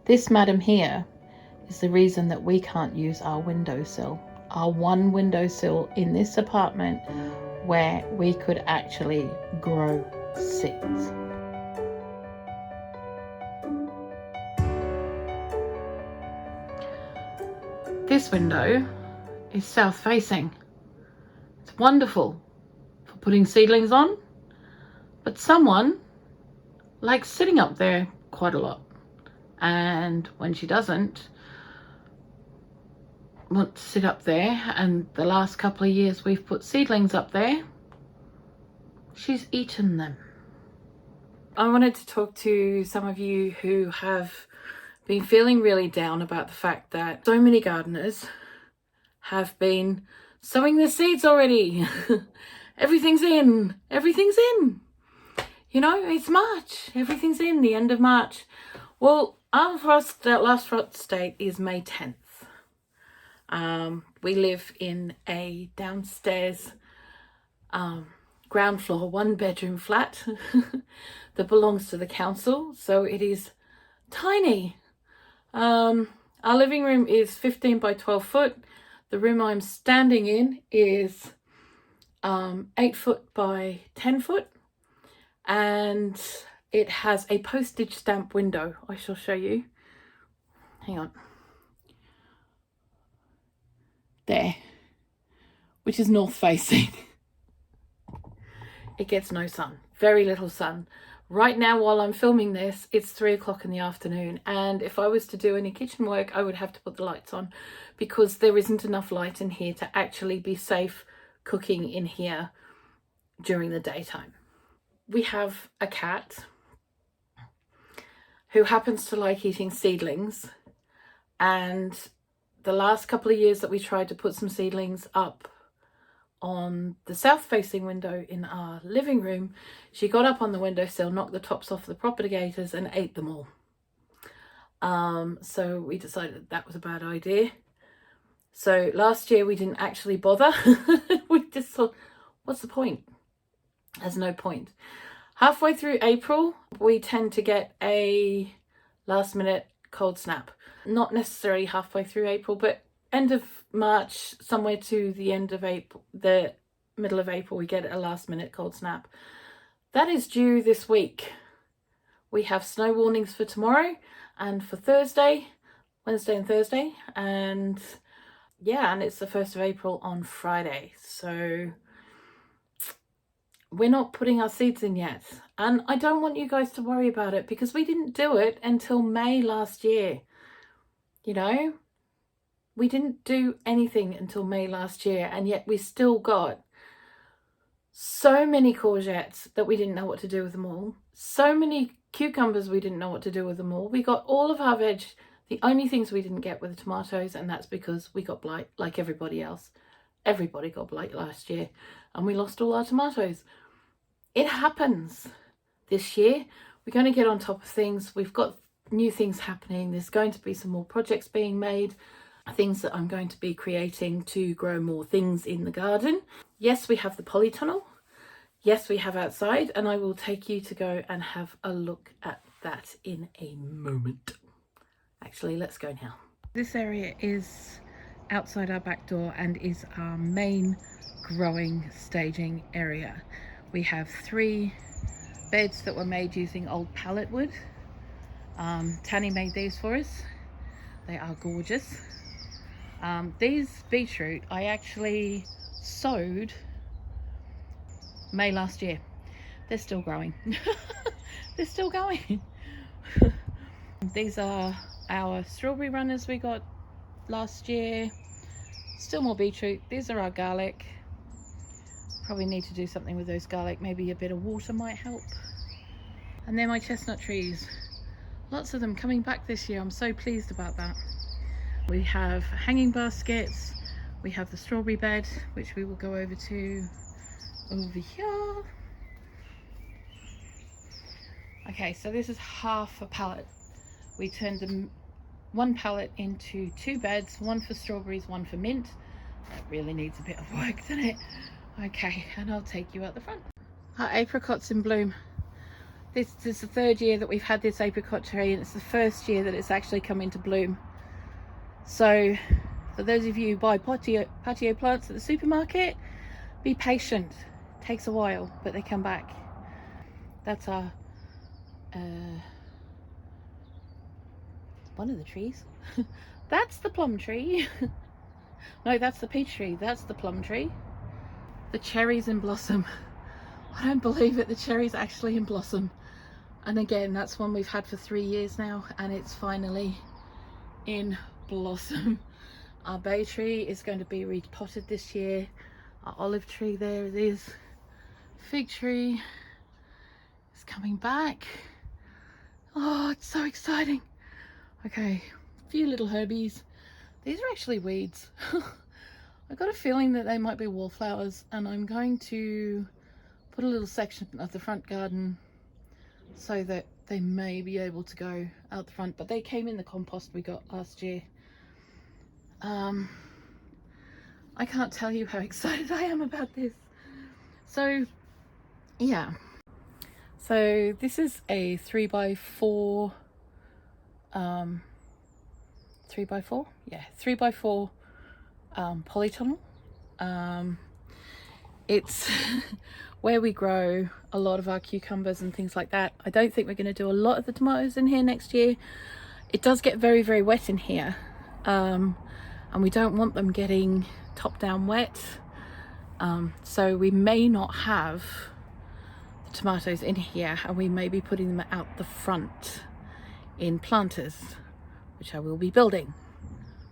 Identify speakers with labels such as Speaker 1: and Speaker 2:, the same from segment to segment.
Speaker 1: This madam here is the reason that we can't use our windowsill, our one windowsill in this apartment where we could actually grow seeds. This window is south facing. It's wonderful for putting seedlings on, but someone likes sitting up there quite a lot. And when she doesn't want to sit up there, and the last couple of years we've put seedlings up there, she's eaten them. I wanted to talk to some of you who have been feeling really down about the fact that so many gardeners have been sowing their seeds already. Everything's in. You know, it's March. Everything's in, the end of March. Well, our last frost date is May 10th. We live in a downstairs ground floor, 1-bedroom flat that belongs to the council. So it is tiny. Our living room is 15 by 12 foot. The room I'm standing in is 8 foot by 10 foot. And it has a postage stamp window. I shall show you. Hang on. There. Which is north facing. It gets no sun. Very little sun. Right now, while I'm filming this, it's 3 o'clock in the afternoon. And if I was to do any kitchen work, I would have to put the lights on because there isn't enough light in here to actually be safe cooking in here during the daytime. We have a cat who happens to like eating seedlings, and the last couple of years that we tried to put some seedlings up on the south facing window in our living room, she got up on the windowsill, knocked the tops off the propagator's and ate them all. So we decided that was a bad idea. So last year we didn't actually bother. We just thought, what's the point? There's no point. Halfway through April, we tend to get a last minute cold snap. Not necessarily halfway through April, but end of March, somewhere to the end of April, the middle of April, we get a last minute cold snap. That is due this week. We have snow warnings for tomorrow and for Thursday, Wednesday and Thursday. And yeah, and it's the 1st of April on Friday. So we're not putting our seeds in yet. And I don't want you guys to worry about it because we didn't do it until May last year. You know, we didn't do anything until May last year, and yet we still got so many courgettes that we didn't know what to do with them all. So many cucumbers, we didn't know what to do with them all. We got all of our veg. The only things we didn't get were the tomatoes, and that's because we got blight like everybody else. Everybody got blight last year, and we lost all our tomatoes. It happens this year. We're going to get on top of things. We've got new things happening. There's going to be some more projects being made, things that I'm going to be creating to grow more things in the garden. Yes, we have the polytunnel. Yes, we have outside, and I will take you to go and have a look at that in a moment. Actually, let's go now. This area is outside our back door and is our main growing staging area. We have 3 beds that were made using old pallet wood. Tanny made these for us. They are gorgeous. These beetroot I actually sowed May last year. They're still growing. They're still going. These are our strawberry runners we got last year. Still more beetroot. These are our garlic. Probably need to do something with those garlic. Maybe a bit of water might help. And they're my chestnut trees. Lots of them coming back this year. I'm so pleased about that. We have hanging baskets. We have the strawberry bed, which we will go over to over here. Okay, so this is half a pallet. We turned the 1 pallet into 2 beds, one for strawberries, one for mint. That really needs a bit of work, doesn't it? Okay, and I'll take you out the front. Our apricots in bloom. This is the third year that we've had this apricot tree, and it's the first year that it's actually come into bloom. So for those of you who buy patio plants at the supermarket, be patient. It takes a while, but they come back. That's our one of the trees. That's the plum tree. No, that's the peach tree. That's the plum tree. The cherries in blossom. I don't believe it, the cherries actually in blossom. And again, that's one we've had for 3 years now, and it's finally in blossom. Our bay tree is going to be repotted this year. Our olive tree, there it is. Fig tree is coming back. Oh, it's so exciting. Okay, a few little herbies. These are actually weeds. I got a feeling that they might be wallflowers, and I'm going to put a little section of the front garden so that they may be able to go out the front, but they came in the compost we got last year. I can't tell you how excited I am about this. So yeah, so this is a 3x4 3x4, yeah, 3x4 polytunnel. It's where we grow a lot of our cucumbers and things like that. I don't think we're going to do a lot of the tomatoes in here next year. It does get very, very wet in here, and we don't want them getting top down wet, so we may not have the tomatoes in here, and we may be putting them out the front in planters, which I will be building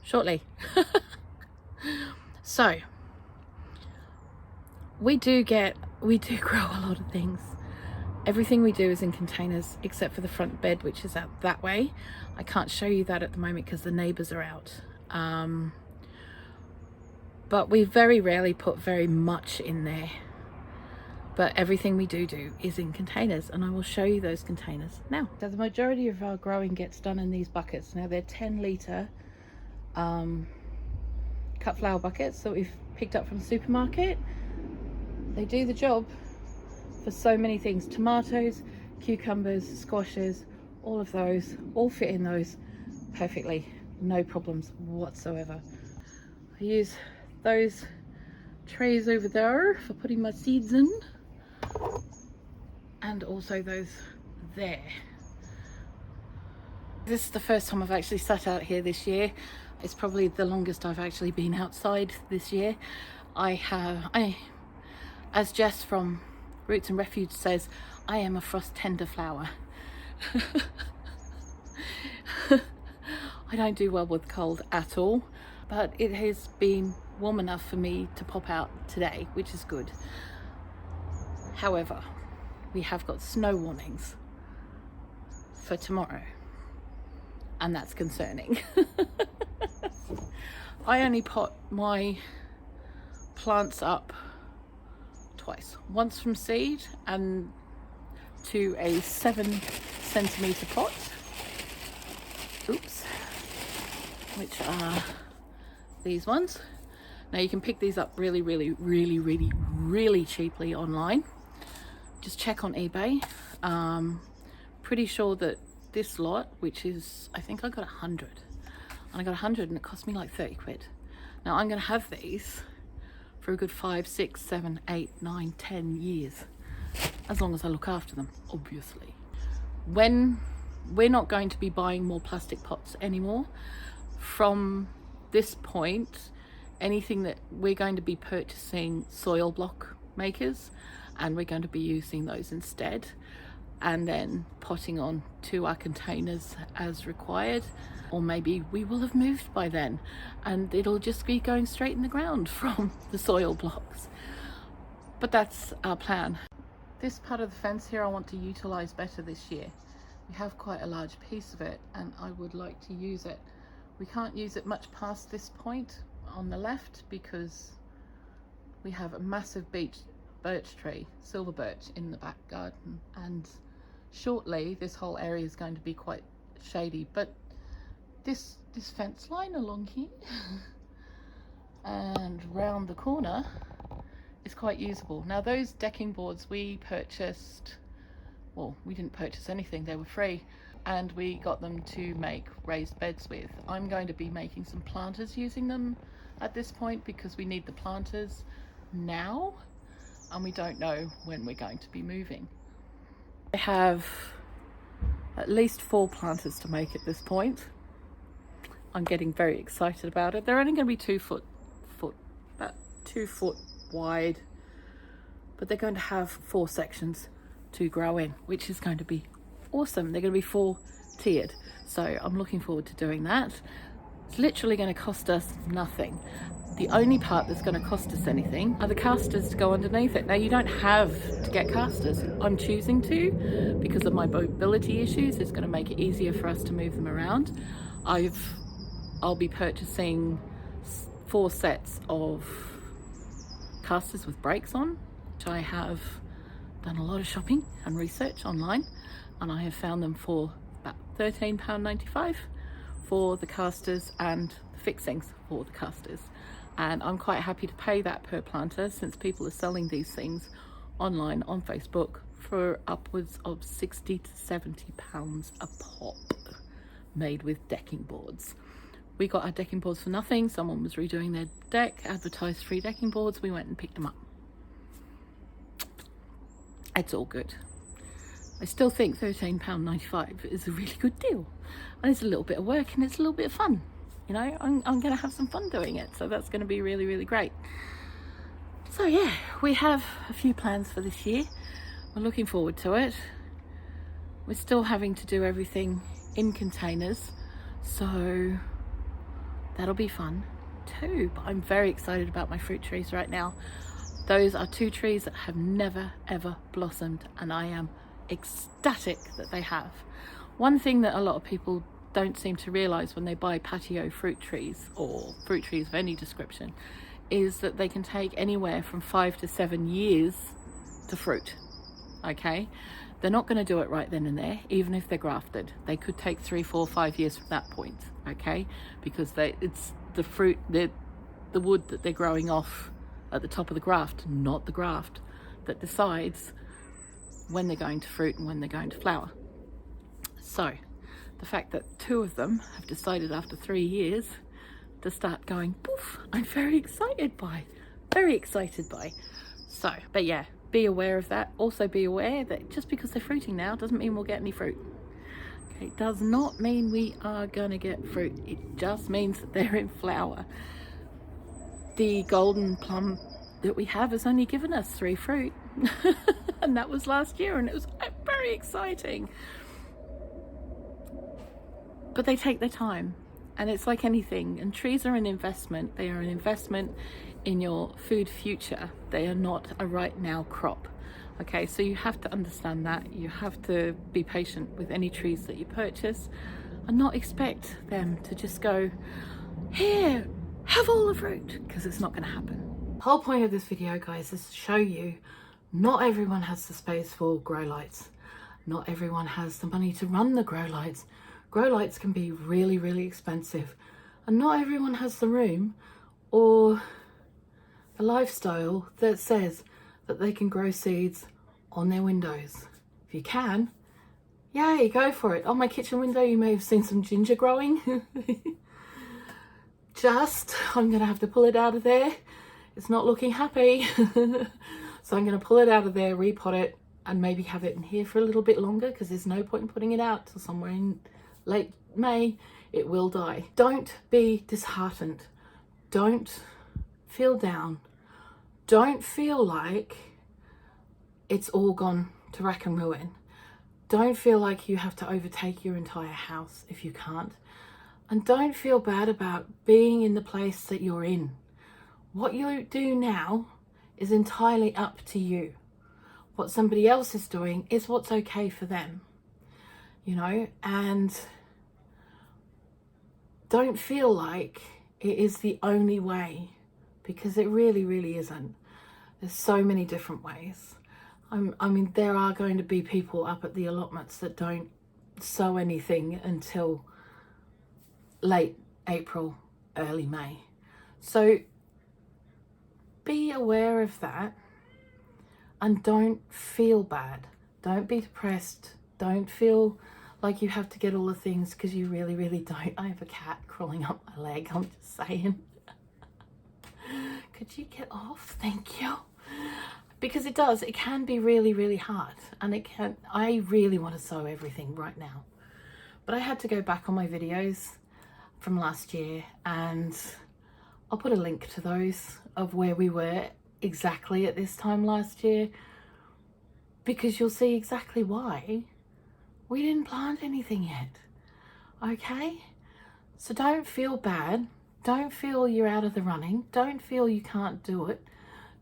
Speaker 1: shortly. So we do grow a lot of things. Everything we do is in containers except for the front bed, which is out that way. I can't show you that at the moment because the neighbors are out. But we very rarely put very much in there. But everything we do is in containers, and I will show you those containers now. So the majority of our growing gets done in these buckets. Now they're 10-litre cut flower buckets that we've picked up from the supermarket. They do the job for so many things. Tomatoes, cucumbers, squashes, all of those, all fit in those perfectly. No problems whatsoever. I use those trays over there for putting my seeds in, and also those there. This is the first time I've actually sat out here this year. It's probably the longest I've actually been outside this year. As Jess from Roots and Refuge says, I am a frost tender flower. I don't do well with cold at all, but it has been warm enough for me to pop out today, which is good. However, we have got snow warnings for tomorrow, and that's concerning. I only pot my plants up twice, once from seed and to a 7-centimetre pot, oops, which are these ones. Now you can pick these up really cheaply online. Just check on eBay. Pretty sure that this lot, which is, I think I got 100, and I got 100 and it cost me like 30 quid. Now I'm going to have these for a good 5, 6, 7, 8, 9, 10 years, as long as I look after them, obviously. When we're not going to be buying more plastic pots anymore, from this point, anything that we're going to be purchasing soil block makers, and we're going to be using those instead, and then potting on to our containers as required. Or maybe we will have moved by then and it'll just be going straight in the ground from the soil blocks. But that's our plan. This part of the fence here I want to utilize better this year. We have quite a large piece of it and I would like to use it. We can't use it much past this point on the left because we have a massive birch tree, silver birch, in the back garden, and shortly this whole area is going to be quite shady. But this fence line along here and round the corner is quite usable. Now those decking boards we purchased well, we didn't purchase anything, they were free, and we got them to make raised beds with. I'm going to be making some planters using them at this point because we need the planters now and we don't know when we're going to be moving. I have at least 4 planters to make at this point. I'm getting very excited about it. They're only going to be about 2 foot wide, but they're going to have 4 sections to grow in, which is going to be awesome. They're going to be 4 tiered, so I'm looking forward to doing that. It's literally going to cost us nothing. The only part that's going to cost us anything are the casters to go underneath it. Now, you don't have to get casters. I'm choosing to because of my mobility issues. It's going to make it easier for us to move them around. I'll be purchasing 4 sets of casters with brakes on, which I have done a lot of shopping and research online, and I have found them for about £13.95 for the casters and the fixings for the casters. And I'm quite happy to pay that per planter, since people are selling these things online on Facebook for upwards of £60 to £70 a pop, made with decking boards. We got our decking boards for nothing. Someone was redoing their deck, advertised free decking boards. We went and picked them up. It's all good. I still think £13.95 is a really good deal. And it's a little bit of work and it's a little bit of fun. You know, I'm going to have some fun doing it. So that's going to be really, really great. So yeah, we have a few plans for this year. We're looking forward to it. We're still having to do everything in containers. So that'll be fun too. But I'm very excited about my fruit trees right now. Those are 2 trees that have never ever blossomed, and I am ecstatic that they have. One thing that a lot of people don't seem to realize when they buy patio fruit trees or fruit trees of any description is that they can take anywhere from 5 to 7 years to fruit. Okay, they're not going to do it right then and there, even if they're grafted. They could take 3, 4, 5 years from that point. Okay, because it's the fruit, the wood that they're growing off at the top of the graft, not the graft, that decides when they're going to fruit and when they're going to flower. So the fact that 2 of them have decided after 3 years to start going poof, I'm very excited by. So, but yeah, be aware of that. Also be aware that just because they're fruiting now doesn't mean we'll get any fruit. Okay, it does not mean we are going to get fruit. It just means that they're in flower. The golden plum that we have has only given us 3 fruit. And that was last year, and it was very exciting. But they take their time, and it's like anything, and trees are an investment. They are an investment in your food future. They are not a right now crop. Okay, so you have to understand that. You have to be patient with any trees that you purchase and not expect them to just go, here, have all the fruit, because it's not going to happen. The whole point of this video, guys, is to show you not everyone has the space for grow lights. Not everyone has the money to run the grow lights. Grow lights can be really, really expensive, and not everyone has the room or the lifestyle that says that they can grow seeds on their windows. If you can, yay, go for it. On my kitchen window, you may have seen some ginger growing. I'm gonna have to pull it out of there. It's not looking happy. So I'm gonna pull it out of there, repot it, and maybe have it in here for a little bit longer, because there's no point in putting it out till somewhere in late May. It will die. Don't be disheartened. Don't feel down. Don't feel like it's all gone to rack and ruin. Don't feel like you have to overtake your entire house if you can't. And don't feel bad about being in the place that you're in. What you do now is entirely up to you. What somebody else is doing is what's okay for them, you know, and don't feel like it is the only way, because it really, really isn't. There's so many different ways. I mean, there are going to be people up at the allotments that don't sow anything until late April, early May. So be aware of that and don't feel bad. Don't be depressed. Don't feel like you have to get all the things, because you really, really don't. I have a cat crawling up my leg, I'm just saying. Could you get off? Thank you. Because it can be really, really hard. And I really want to sew everything right now. But I had to go back on my videos from last year, and I'll put a link to those of where we were exactly at this time last year, because you'll see exactly why we didn't plant anything yet. Okay? So don't feel bad. Don't feel you're out of the running. Don't feel you can't do it.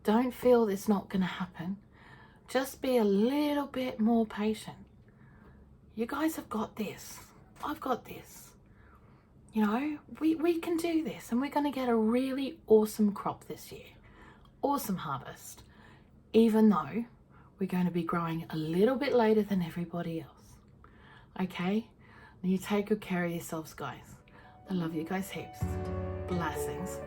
Speaker 1: Don't feel it's not going to happen. Just be a little bit more patient. You guys have got this. I've got this. You know, we can do this, and we're going to get a really awesome crop this year. Awesome harvest. Even though we're going to be growing a little bit later than everybody else. Okay? And you take good care of yourselves, guys. I love you guys heaps. Blessings.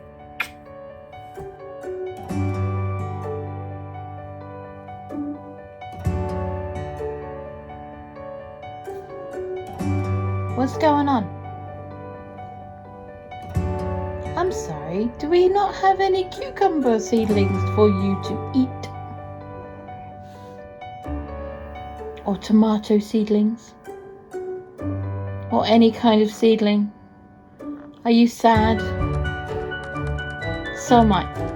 Speaker 1: What's going on? I'm sorry, do we not have any cucumber seedlings for you to eat? Or tomato seedlings? Or any kind of seedling? Are you sad? So am I.